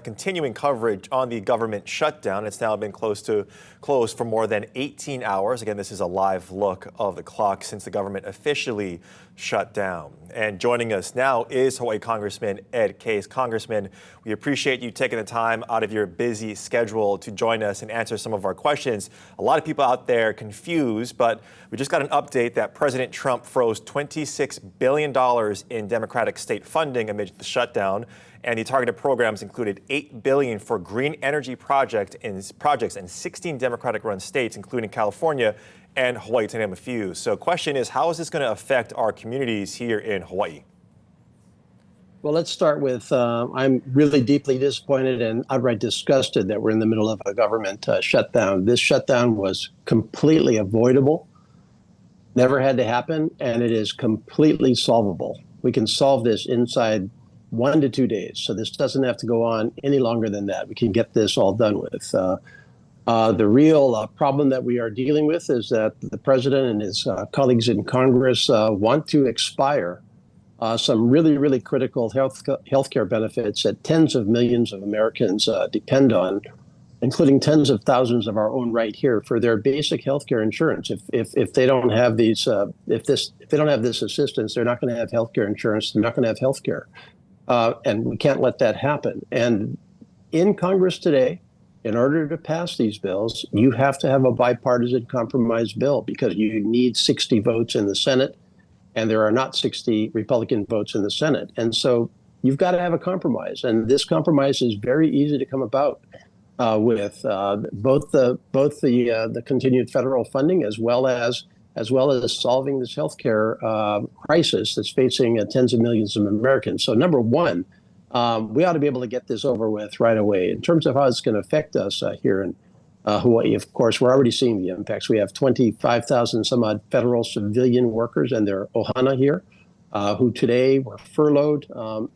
continuing coverage on the government shutdown. It's now been closed for more than 18 hours. Again, this is a live look of the clock since the government officially shut down. And joining us now is Hawai'i Congressman Ed Case. Congressman, we appreciate you taking the time out of your busy schedule to join us and answer some of our questions. A lot of people out there confused, but we just got an update that President Trump froze $26 billion in Democratic state funding amid the shutdown, and the targeted programs included $8 billion for green energy projects in 16 Democratic-run states, including California and Hawaii, to name a few. So question is, how is this going to affect our communities here in Hawaii? Well, let's start with, I'm really deeply disappointed and outright disgusted that we're in the middle of a government shutdown. This shutdown was completely avoidable, never had to happen, and it is completely solvable. We can solve this inside 1 to 2 days. So this doesn't have to go on any longer than that. We can get this all done with. The real problem that we are dealing with is that the president and his colleagues in Congress want to expire some really, really critical healthcare benefits that tens of millions of Americans depend on, including tens of thousands of our own right here for their basic healthcare insurance. If they don't have these, if they don't have this assistance, they're not going to have healthcare insurance. They're not going to have healthcare, and we can't let that happen. And in Congress today, in order to pass these bills, you have to have a bipartisan compromise bill because you need 60 votes in the Senate, and there are not 60 Republican votes in the Senate. And so you've got to have a compromise, and this compromise is very easy to come about with both the continued federal funding as well as solving this healthcare crisis that's facing tens of millions of Americans. So number one, we ought to be able to get this over with right away. In terms of how it's going to affect us here in Hawaii, of course, we're already seeing the impacts. We have 25,000 some odd federal civilian workers and their ohana here who today were furloughed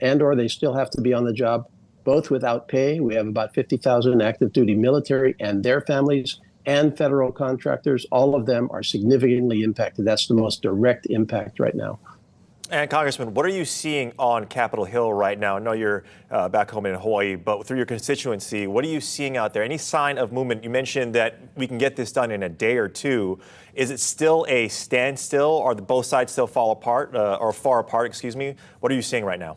and or they still have to be on the job, both without pay. We have about 50,000 active duty military and their families and federal contractors. All of them are significantly impacted. That's the most direct impact right now. And Congressman, what are you seeing on Capitol Hill right now? I know you're back home in Hawaii, but through your constituency, what are you seeing out there? Any sign of movement? You mentioned that we can get this done in a day or two. Is it still a standstill, or do both sides still fall apart, or far apart, excuse me? What are you seeing right now?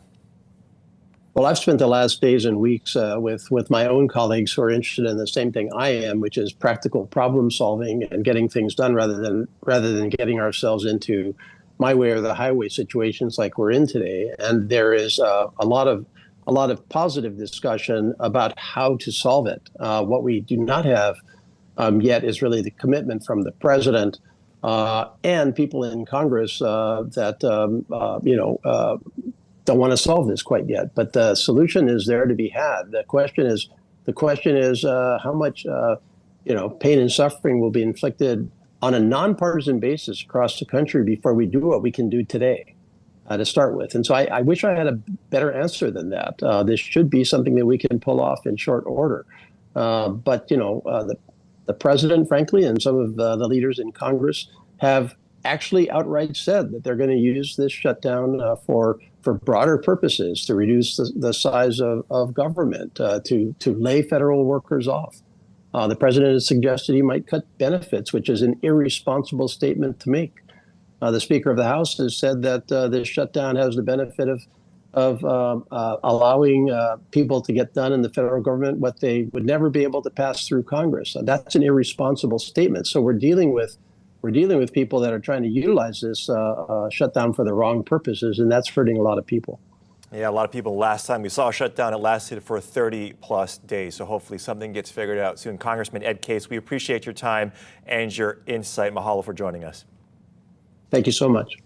Well, I've spent the last days and weeks with my own colleagues who are interested in the same thing I am, which is practical problem solving and getting things done rather than getting ourselves into my way or the highway situations like we're in today. And there is a lot of positive discussion about how to solve it. What we do not have yet is really the commitment from the president and people in Congress that don't want to solve this quite yet. But the solution is there to be had. The question is how much pain and suffering will be inflicted on a nonpartisan basis across the country before we do what we can do today to start with. And so I wish I had a better answer than that. This should be something that we can pull off in short order. But the president, frankly, and some of the leaders in Congress have actually outright said that they're going to use this shutdown for broader purposes, to reduce the size of government, to lay federal workers off. The president has suggested he might cut benefits, which is an irresponsible statement to make. The Speaker of the House has said that this shutdown has the benefit of allowing people to get done in the federal government what they would never be able to pass through Congress. And that's an irresponsible statement. So we're dealing with people that are trying to utilize this shutdown for the wrong purposes, and that's hurting a lot of people. Yeah, a lot of people. Last time we saw a shutdown, it lasted for 30+ days. So hopefully something gets figured out soon. Congressman Ed Case, we appreciate your time and your insight. Mahalo for joining us. Thank you so much.